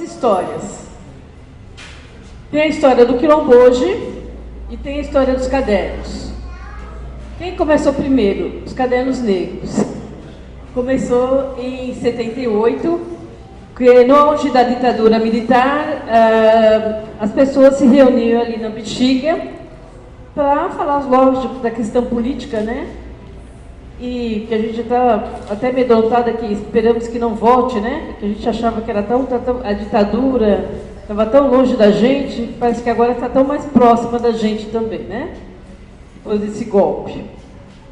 histórias. Tem a história do Quilomboje e tem a história dos cadernos. Quem começou primeiro? Os Cadernos Negros. Começou em 78, que no auge da ditadura militar, as pessoas se reuniam ali na Bexiga para falar, lógico, da questão política, né? E que a gente está até amedrontada que esperamos que não volte, né? Que a gente achava que era a ditadura estava tão longe da gente, parece que agora está tão mais próxima da gente também, né? Depois desse golpe.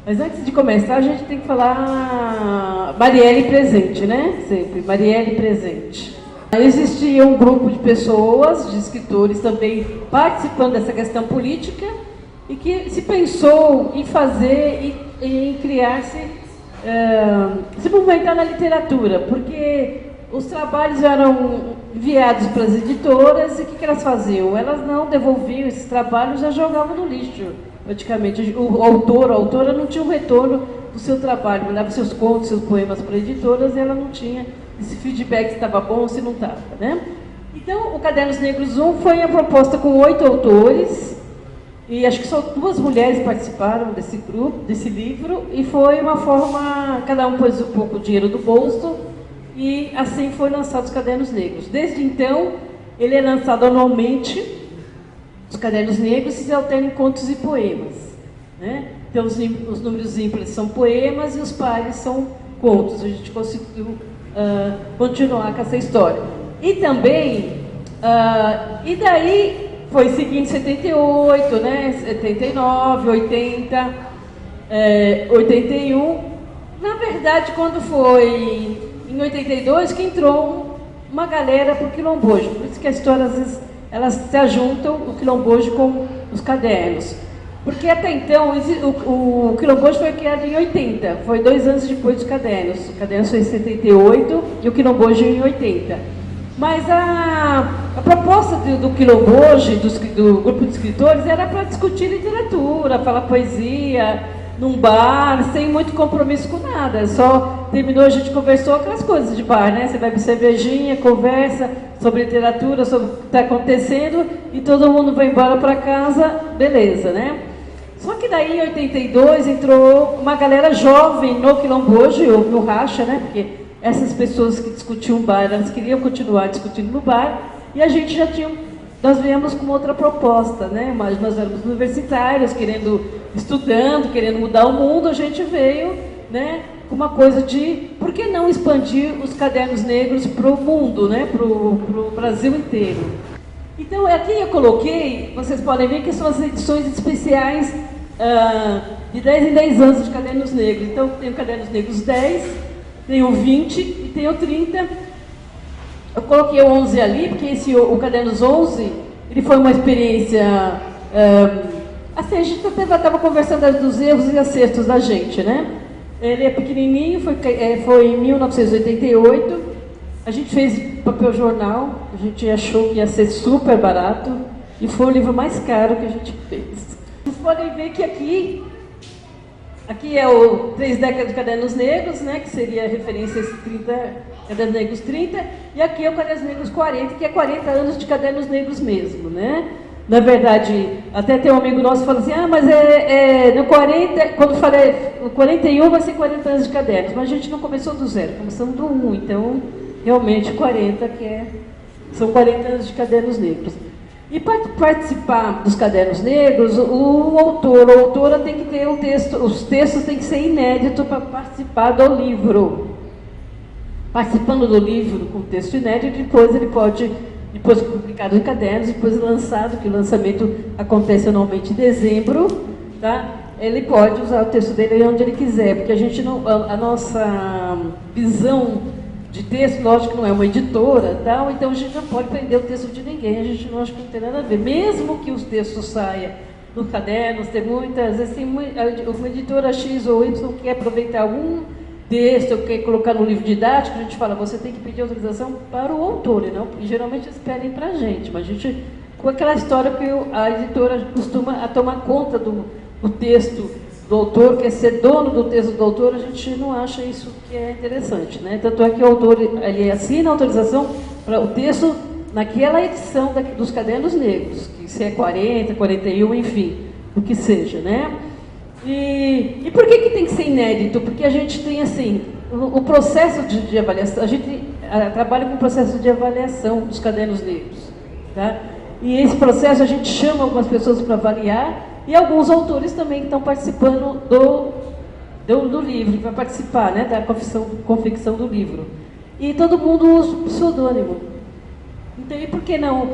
Mas antes de começar, a gente tem que falar Marielle presente, né? Sempre, Marielle presente. Existia um grupo de pessoas, de escritores também participando dessa questão política e que se pensou em fazer e em criar-se, se movimentar na literatura, porque os trabalhos eram enviados para as editoras e o que elas faziam? Elas não devolviam esses trabalhos, já jogavam no lixo, praticamente. O autor, a autora não tinha um retorno do seu trabalho, mandava seus contos, seus poemas para editoras e ela não tinha esse feedback se estava bom ou se não estava, né? Então, o Cadernos Negros 1 foi a proposta com 8 autores, e acho que só 2 mulheres participaram desse grupo, desse livro, e foi uma forma, cada um pôs um pouco de dinheiro do bolso, e assim foi lançado os Cadernos Negros. Desde então, ele é lançado anualmente, os Cadernos Negros se alternam em contos e poemas, né? Então, os números ímpares são poemas e os pares são contos. A gente conseguiu continuar com essa história. E também, e daí foi seguindo 78, né? 79, 80, 81. Na verdade, quando foi em 82 que entrou uma galera para o Quilomboje. Por isso que as histórias, às vezes, elas se ajuntam, o Quilomboje com os cadernos. Porque até então, o Quilomboje foi criado em 80, foi 2 anos depois dos cadernos. O caderno foi em 78 e o Quilomboje em 80. Mas a proposta do Quilomboje, do grupo de escritores, era para discutir literatura, falar poesia, num bar, sem muito compromisso com nada. Só terminou, a gente conversou aquelas coisas de bar, né? Você vai para cervejinha, conversa sobre literatura, sobre o que está acontecendo, e todo mundo vai embora para casa, beleza, né? Só que daí, em 82, entrou uma galera jovem no Quilomboje, ou no Racha, né? Porque essas pessoas que discutiam bar, elas queriam continuar discutindo no bar, e a gente já tinha, nós viemos com outra proposta, né? Mas nós éramos universitários, estudando, querendo mudar o mundo, a gente veio, né, com uma coisa de, por que não expandir os Cadernos Negros para o mundo, né? Para o Brasil inteiro. Então, aqui eu coloquei, vocês podem ver que são as edições especiais de 10 em 10 anos de Cadernos Negros. Então, tem o Cadernos Negros 10, tem o 20 e tem o 30. Eu coloquei o 11 ali, porque o Cadernos 11, ele foi uma experiência... assim, a gente estava conversando dos erros e acertos da gente, né? Ele é pequenininho, foi em 1988. A gente fez papel jornal, a gente achou que ia ser super barato, e foi o livro mais caro que a gente fez. Vocês podem ver que aqui é o 3 décadas de Cadernos Negros, né, que seria a referência a esse 30, Cadernos Negros 30, e aqui é o Cadernos Negros 40, que é 40 anos de Cadernos Negros mesmo, né? Na verdade, até tem um amigo nosso que fala assim, mas no 40, quando falei, no 41 vai ser 40 anos de cadernos, mas a gente não começou do 0, começamos do 1, então, realmente, 40, são 40 anos de Cadernos Negros. E para participar dos Cadernos Negros, o autor ou a autora tem que ter um texto, os textos têm que ser inéditos para participar do livro. Participando do livro com texto inédito, depois publicado em cadernos, depois lançado, que o lançamento acontece anualmente em dezembro, tá? Ele pode usar o texto dele onde ele quiser, porque a nossa visão de texto, lógico que não é uma editora, tal, então a gente não pode prender o texto de ninguém, a gente não acha que não tem nada a ver. Mesmo que os textos saiam no caderno, tem muitas vezes, uma editora X ou Y quer aproveitar algum texto, quer colocar no livro didático, a gente fala, você tem que pedir autorização para o autor, e não, e geralmente eles pedem para a gente, mas a gente, com aquela história que a editora costuma tomar conta do texto do autor, quer ser dono do texto do autor, a gente não acha isso que é interessante, né? Tanto é que o autor, ele assina a autorização o texto naquela edição dos Cadernos Negros, que se é 40, 41, enfim, o que seja, né? E por que tem que ser inédito? Porque a gente tem, assim, o processo de avaliação, a gente trabalha com o processo de avaliação dos Cadernos Negros, tá? E esse processo a gente chama algumas pessoas para avaliar, e alguns autores também que estão participando do livro, que vai participar, né, da confecção do livro. E todo mundo usa o pseudônimo. Então, e por que não?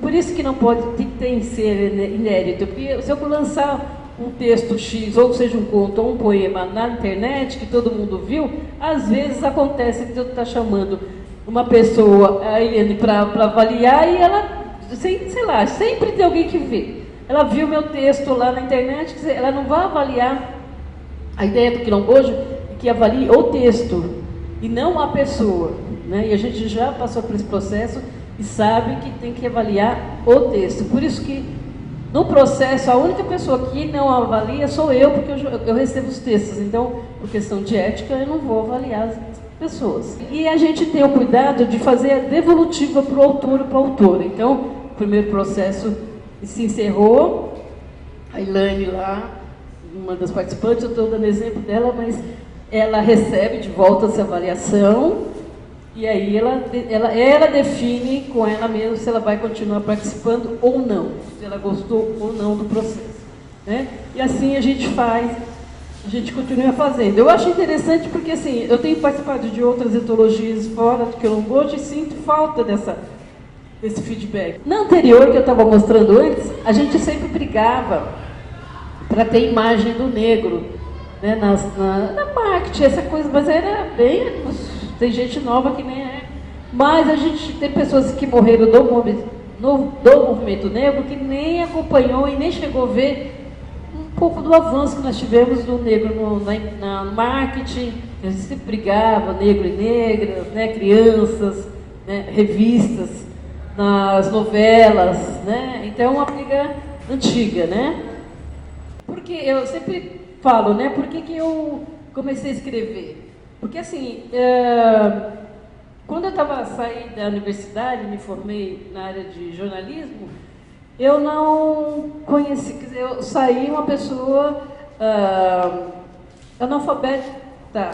Por isso que não pode, tem que ser inédito. Porque se eu lançar um texto X, ou seja, um conto ou um poema na internet, que todo mundo viu, às vezes acontece que eu estou chamando uma pessoa, a Eliane, para avaliar, e ela, sei lá, sempre tem alguém que vê. Ela viu meu texto lá na internet, quer dizer, ela não vai avaliar. A ideia do quilombojo é que avalie o texto e não a pessoa, né? E a gente já passou por esse processo e sabe que tem que avaliar o texto. Por isso que no processo a única pessoa que não avalia sou eu, porque eu recebo os textos. Então, por questão de ética, eu não vou avaliar as pessoas. E a gente tem o cuidado de fazer a devolutiva para o autor ou para a autora. Então, o primeiro processo se encerrou, a Ilane lá, uma das participantes, eu estou dando exemplo dela, mas ela recebe de volta essa avaliação e aí ela define com ela mesma se ela vai continuar participando ou não, se ela gostou ou não do processo, né? E assim a gente continua fazendo. Eu acho interessante porque, assim, eu tenho participado de outras etologias fora do quilombojo e sinto falta desse feedback. Na anterior, que eu estava mostrando antes, a gente sempre brigava para ter imagem do negro, né, na marketing, essa coisa, mas era bem... Tem gente nova que nem é. Mas a gente tem pessoas que morreram do movimento negro que nem acompanhou e nem chegou a ver um pouco do avanço que nós tivemos do negro no marketing. A gente sempre brigava, negro e negra, né, crianças, né, revistas, nas novelas, né? Então, é uma briga antiga, né? Porque eu sempre falo, né? Por que eu comecei a escrever? Porque, assim, quando eu saí da universidade, me formei na área de jornalismo, eu não conheci, quer dizer, eu saí uma pessoa analfabeta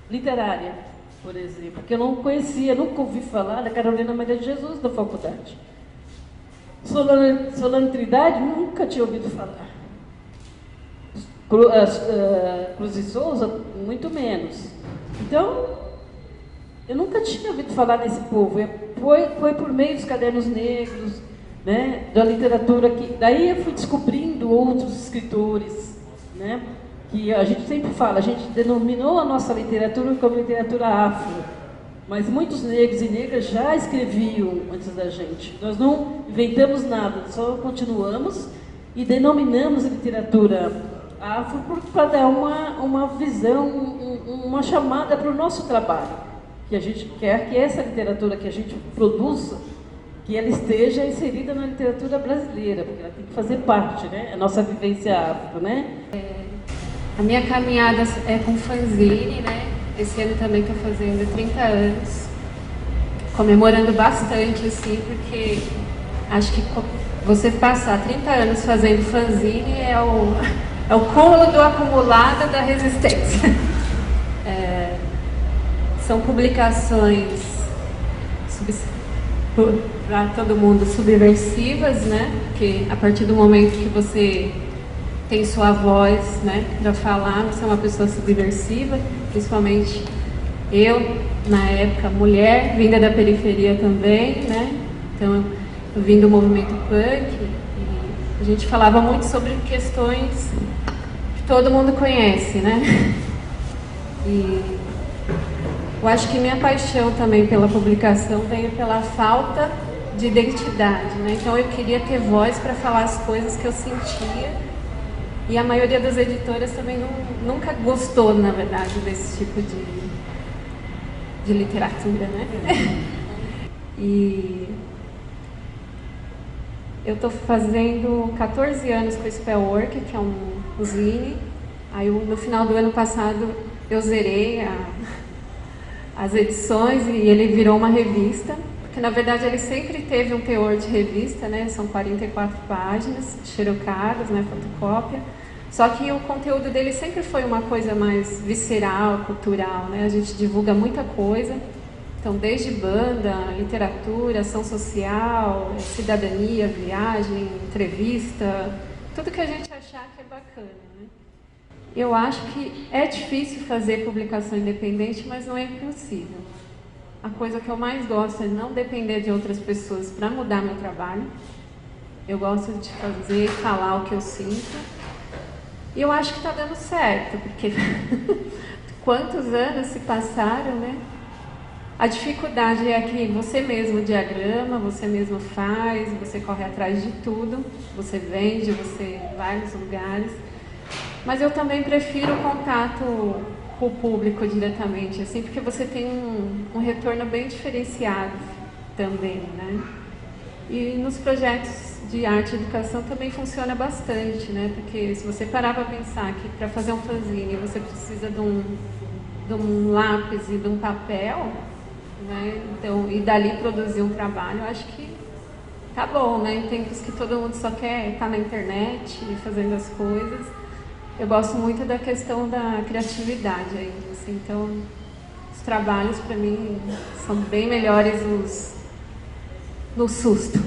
literária, por exemplo, porque eu não conhecia, nunca ouvi falar da Carolina Maria de Jesus da faculdade. Solano Trindade, nunca tinha ouvido falar. Cruz e Souza, muito menos. Então, eu nunca tinha ouvido falar desse povo. Foi por meio dos Cadernos Negros, né, da literatura que... Daí eu fui descobrindo outros escritores, né, que a gente sempre fala, a gente denominou a nossa literatura como literatura afro, mas muitos negros e negras já escreviam antes da gente. Nós não inventamos nada, só continuamos e denominamos a literatura afro para dar uma visão, uma chamada para o nosso trabalho, que a gente quer que essa literatura que a gente produza, que ela esteja inserida na literatura brasileira, porque ela tem que fazer parte, né? A nossa vivência afro, né? A minha caminhada é com fanzine, né? Esse ano também estou fazendo 30 anos, comemorando bastante, assim, porque acho que você passar 30 anos fazendo fanzine é o cúmulo do acumulado da resistência. São publicações para todo mundo subversivas, né? Porque a partir do momento que você tem sua voz, né, para falar, você é uma pessoa subversiva, principalmente eu, na época, mulher, vinda da periferia também, né? Então, eu vim do movimento punk e a gente falava muito sobre questões que todo mundo conhece, né? E eu acho que minha paixão também pela publicação veio pela falta de identidade, né? Então, eu queria ter voz para falar as coisas que eu sentia. E a maioria das editoras também nunca gostou, na verdade, desse tipo de literatura, né? E eu estou fazendo 14 anos com o Spellwork, que é um zine. Aí, no final do ano passado, eu zerei as edições e ele virou uma revista, porque na verdade ele sempre teve um teor de revista, né? São 44 páginas, xerocadas, né? Fotocópia. Só que o conteúdo dele sempre foi uma coisa mais visceral, cultural, né? A gente divulga muita coisa, então desde banda, literatura, ação social, cidadania, viagem, entrevista, tudo que a gente achar que é bacana, né? Eu acho que é difícil fazer publicação independente, mas não é impossível. A coisa que eu mais gosto é não depender de outras pessoas para mudar meu trabalho. Eu gosto de fazer, falar o que eu sinto. E eu acho que está dando certo, porque quantos anos se passaram, né? A dificuldade é que você mesmo diagrama, você mesmo faz, você corre atrás de tudo, você vende, você vai nos lugares. Mas eu também prefiro o contato com o público diretamente, assim, porque você tem um retorno bem diferenciado também, né? E nos projetos de arte e educação também funciona bastante, né? Porque se você parar para pensar que para fazer um fanzine você precisa de um lápis e de um papel, né? Então, e dali produzir um trabalho, eu acho que tá bom, né? Em tempos que todo mundo só quer estar na internet e fazendo as coisas. Eu gosto muito da questão da criatividade ainda, assim, então os trabalhos para mim são bem melhores no susto.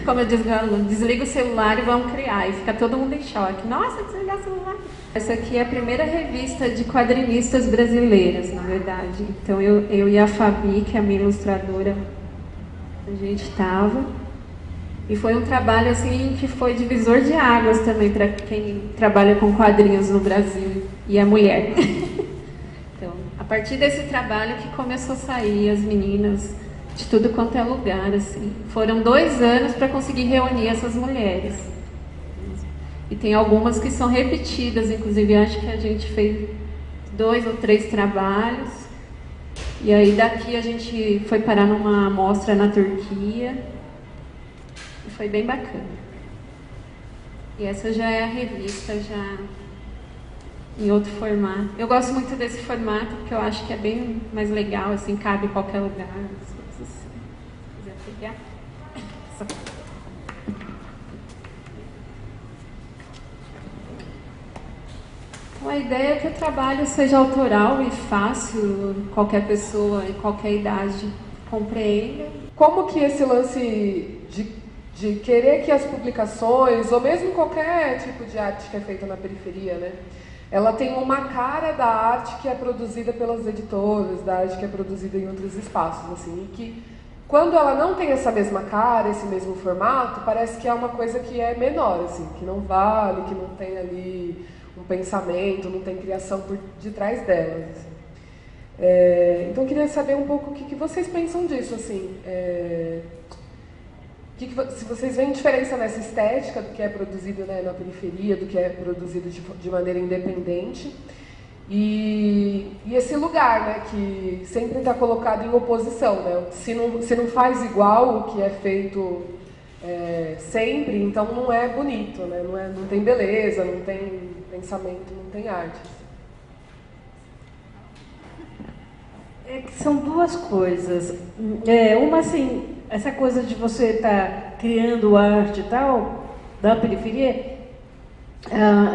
Como eu digo, desliga o celular e vamos criar, e fica todo mundo em choque. Nossa, desligar o celular! Essa aqui é a primeira revista de quadrinistas brasileiras, na verdade. Então eu e a Fabi, que é a minha ilustradora, a gente estava. E foi um trabalho assim que foi divisor de águas também para quem trabalha com quadrinhos no Brasil e é mulher. Então, a partir desse trabalho que começou a sair as meninas de tudo quanto é lugar, assim. Foram 2 anos para conseguir reunir essas mulheres. E tem algumas que são repetidas, inclusive acho que a gente fez 2 ou 3 trabalhos. E aí daqui a gente foi parar numa mostra na Turquia. Foi bem bacana. E essa já é a revista, já em outro formato. Eu gosto muito desse formato, porque eu acho que é bem mais legal, assim, cabe em qualquer lugar. Se quiser pegar. Então, a ideia é que o trabalho seja autoral e fácil, qualquer pessoa, em qualquer idade, compreenda. Como que esse lance de querer que as publicações, ou mesmo qualquer tipo de arte que é feita na periferia, né, ela tem uma cara da arte que é produzida pelas editoras, da arte que é produzida em outros espaços, assim, e que quando ela não tem essa mesma cara, esse mesmo formato, parece que é uma coisa que é menor, assim, que não vale, que não tem ali um pensamento, não tem criação por detrás delas, assim. Então eu queria saber um pouco o que vocês pensam disso, assim. Se vocês veem diferença nessa estética do que é produzido, né, na periferia, do que é produzido de maneira independente, e esse lugar, né, que sempre está colocado em oposição, né? Se não faz igual o que é feito sempre, então não é bonito, né? Não tem beleza, não tem pensamento, não tem arte. É que são 2 coisas. Uma, assim, essa coisa de você estar criando arte e tal, da periferia,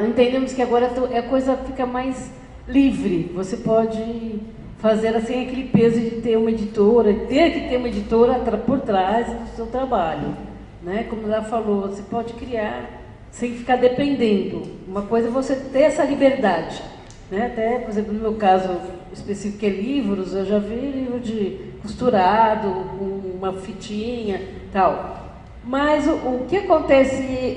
entendemos que agora a coisa fica mais livre. Você pode fazer assim aquele peso de ter uma editora, ter que ter uma editora por trás do seu trabalho, né? Como ela falou, você pode criar sem ficar dependendo. Uma coisa é você ter essa liberdade, né? Até, por exemplo, no meu caso específico, que é livros, eu já vi livro de costurado, com uma fitinha e tal. Mas o que acontece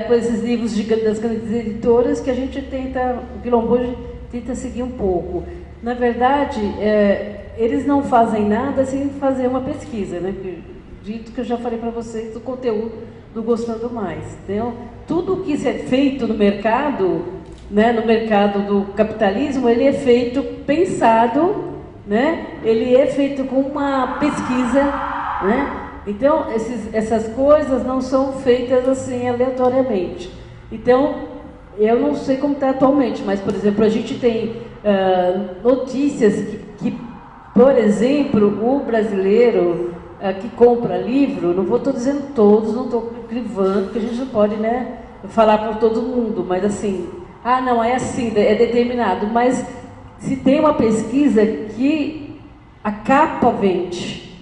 com esses livros das grandes editoras, que a gente tenta, o Quilombo tenta seguir um pouco. Na verdade, eles não fazem nada sem fazer uma pesquisa, né? Dito que eu já falei para vocês do conteúdo do Gostando Mais. Então, tudo que é feito no mercado, né, no mercado do capitalismo, ele é feito pensado, né? Ele é feito com uma pesquisa, né? Então, essas coisas não são feitas assim aleatoriamente. Então, eu não sei como está atualmente, mas, por exemplo, a gente tem notícias que Por exemplo, o brasileiro que compra livro, não estou dizendo todos, não estou crivando, porque a gente não pode, né, falar por todo mundo, mas assim, não, é assim, é determinado, mas se tem uma pesquisa que a capa vende.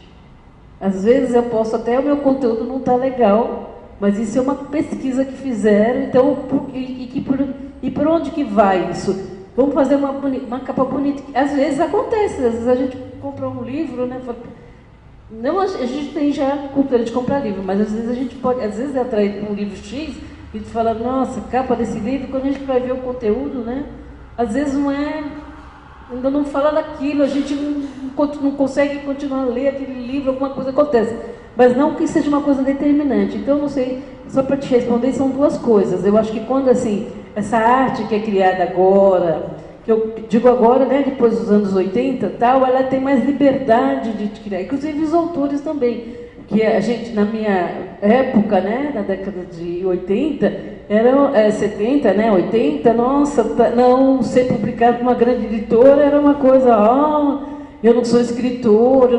Às vezes eu posso até, o meu conteúdo não está legal, mas isso é uma pesquisa que fizeram, então, e por onde que vai isso? Vamos fazer uma capa bonita. Às vezes acontece, às vezes a gente compra um livro, né? Não, a gente tem já cultura de comprar livro, mas às vezes a gente pode, às vezes atrai um livro X e tu fala, nossa, capa desse livro, quando a gente vai ver o conteúdo, né? Às vezes não é, ainda não fala daquilo, a gente não consegue continuar a ler aquele livro, alguma coisa acontece. Mas não que seja uma coisa determinante. Então, não sei, só para te responder, são duas coisas. Eu acho que quando, assim, essa arte que é criada agora, que eu digo agora, né, depois dos anos 80, tal, ela tem mais liberdade de criar, inclusive os autores também. Que a gente, na minha época, né, na década de 80, era 70, né, 80, nossa, não ser publicado por uma grande editora era uma coisa, eu não sou escritor,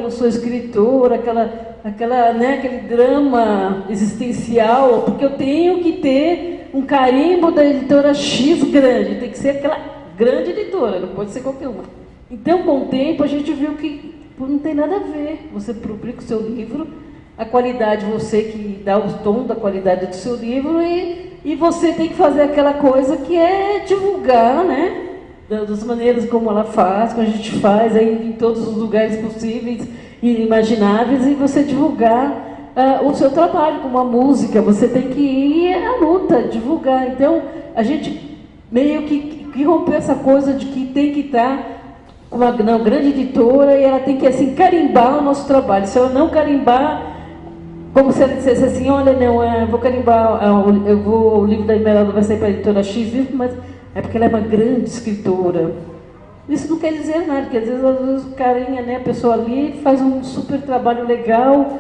aquela, né, aquele drama existencial, porque eu tenho que ter um carimbo da editora X grande, tem que ser aquela grande editora, não pode ser qualquer uma. Então, com o tempo, a gente viu que não tem nada a ver. Você publica o seu livro, a qualidade, você que dá o tom da qualidade do seu livro, e você tem que fazer aquela coisa que é divulgar, né? Das maneiras como ela faz, como a gente faz, aí em todos os lugares possíveis e inimagináveis, e você divulgar o seu trabalho, como a música, você tem que ir à luta, divulgar. Então, a gente meio que rompeu essa coisa de que tem que estar com uma grande editora e ela tem que, assim, carimbar o nosso trabalho. Se ela não carimbar, como se ela dissesse assim, olha, não, eu vou carimbar, o livro da Esmeralda vai sair para a editora X, mas é porque ela é uma grande escritora. Isso não quer dizer nada, porque às vezes o carinha, né, a pessoa ali faz um super trabalho legal,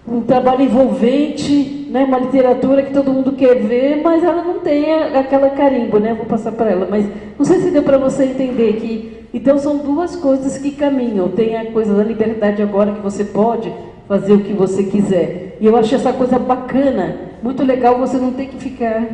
um trabalho envolvente, né, uma literatura que todo mundo quer ver, mas ela não tem aquela carimbo, né? Vou passar para ela, mas não sei se deu para você entender que, então são duas coisas que caminham. Tem a coisa da liberdade agora, que você pode fazer o que você quiser. E eu acho essa coisa bacana, muito legal, você não ter que ficar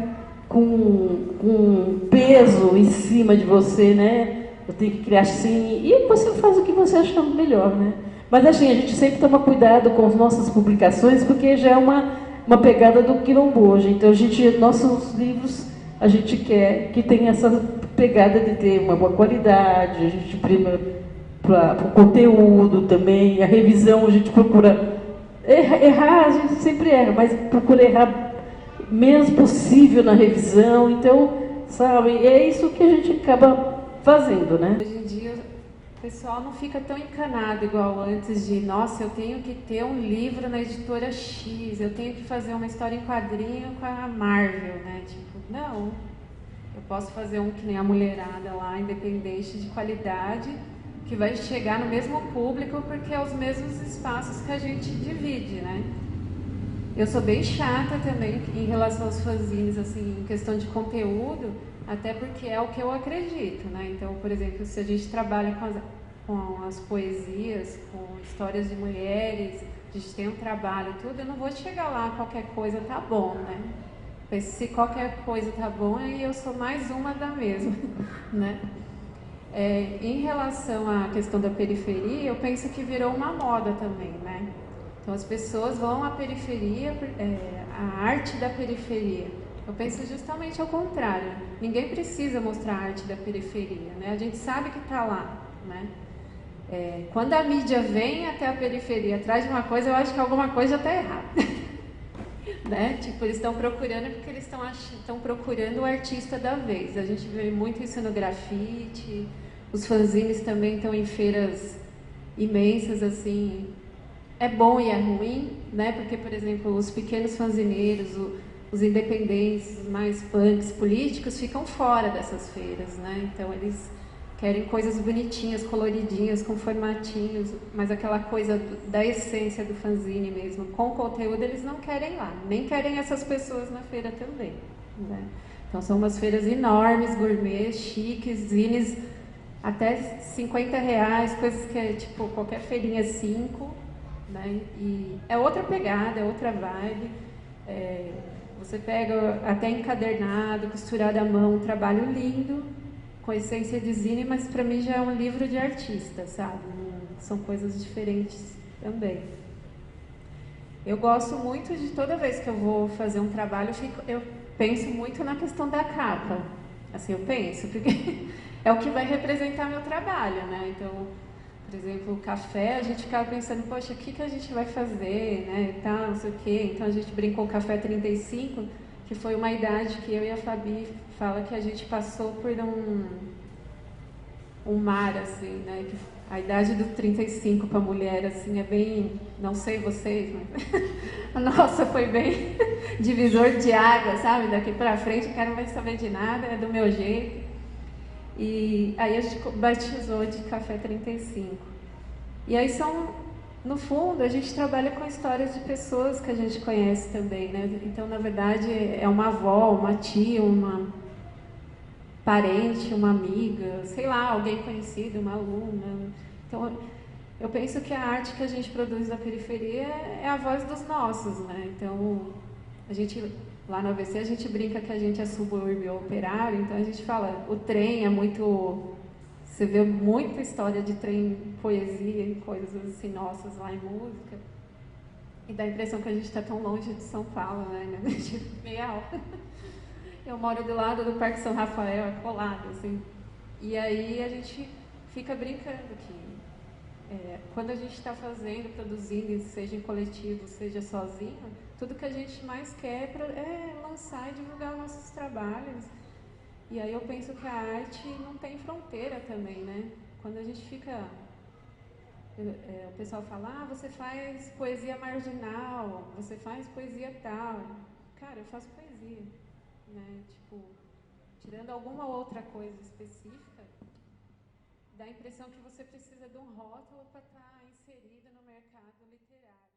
com peso em cima de você, né? Eu tenho que criar assim, e você faz o que você acha melhor, né? Mas assim, a gente sempre toma cuidado com as nossas publicações, porque já é uma pegada do quilombo hoje. Então, nossos livros, a gente quer que tenha essa pegada de ter uma boa qualidade, a gente prima para o conteúdo também, a revisão, a gente procura errar, a gente sempre erra, mas procura errar menos possível na revisão. Então, sabe, é isso que a gente acaba fazendo, né? Hoje em dia, o pessoal não fica tão encanado igual antes de, nossa, eu tenho que ter um livro na editora X, eu tenho que fazer uma história em quadrinho com a Marvel, né? Tipo, não, eu posso fazer um que nem a mulherada lá, independente, de qualidade, que vai chegar no mesmo público, porque é os mesmos espaços que a gente divide, né? Eu sou bem chata também em relação aos fanzines, assim, em questão de conteúdo, até porque é o que eu acredito, né? Então, por exemplo, se a gente trabalha com as poesias, com histórias de mulheres, a gente tem um trabalho e tudo, eu não vou chegar lá, qualquer coisa tá bom, né? Porque se qualquer coisa tá bom, aí eu sou mais uma da mesma, né? Em relação à questão da periferia, eu penso que virou uma moda também, né? Então as pessoas vão à periferia, a arte da periferia. Eu penso justamente ao contrário. Ninguém precisa mostrar a arte da periferia, né? A gente sabe que está lá, né? Quando a mídia vem até a periferia atrás de uma coisa, eu acho que alguma coisa já está errada. Né? Tipo, eles estão procurando porque eles estão procurando o artista da vez. A gente vê muito isso no grafite, os fanzines também estão em feiras imensas, assim. É bom e é ruim, né? Porque, por exemplo, os pequenos fanzineiros, os independentes, mais punks, políticos, ficam fora dessas feiras, né? Então, eles querem coisas bonitinhas, coloridinhas, com formatinhos, mas aquela coisa da essência do fanzine mesmo, com conteúdo, eles não querem lá, nem querem essas pessoas na feira também, né? Então, são umas feiras enormes, gourmet, chiques, zines até R$ 50, coisas que é tipo qualquer feirinha 5, né? E é outra pegada, é outra vibe. Você pega até encadernado, costurado à mão, um trabalho lindo, com essência de zine, mas para mim já é um livro de artista, sabe? São coisas diferentes também. Eu gosto muito de toda vez que eu vou fazer um trabalho, eu penso muito na questão da capa. Assim, eu penso, porque é o que vai representar meu trabalho, né? Então, por exemplo, o café, a gente ficava pensando, poxa, o que a gente vai fazer, né? E tal, não sei o quê. Então a gente brincou o café 35, que foi uma idade que eu e a Fabi fala que a gente passou por um mar, assim, né? Que a idade do 35 para a mulher, assim, é bem, não sei vocês, mas a nossa foi bem divisor de água, sabe? Daqui para frente o cara não vai saber de nada, é do meu jeito. E aí a gente batizou de Café 35. E aí no fundo, a gente trabalha com histórias de pessoas que a gente conhece também, né? Então, na verdade, é uma avó, uma tia, uma parente, uma amiga, sei lá, alguém conhecido, uma aluna. Então, eu penso que a arte que a gente produz na periferia é a voz dos nossos, né? Então, a gente, lá no ABC, a gente brinca que a gente é subúrbio operário, então a gente fala, o trem é muito... Você vê muita história de trem, poesia e coisas assim nossas lá em música. E dá a impressão que a gente está tão longe de São Paulo, né? Tipo, meia hora. Eu moro do lado do Parque São Rafael, é colado, assim. E aí a gente fica brincando que quando a gente está fazendo, produzindo, seja em coletivo, seja sozinho, tudo que a gente mais quer é lançar e divulgar os nossos trabalhos. E aí eu penso que a arte não tem fronteira também, né? Quando a gente fica... o pessoal fala, você faz poesia marginal, você faz poesia tal. Cara, eu faço poesia, né? Tipo, tirando alguma outra coisa específica, dá a impressão que você precisa de um rótulo para estar inserido no mercado literário.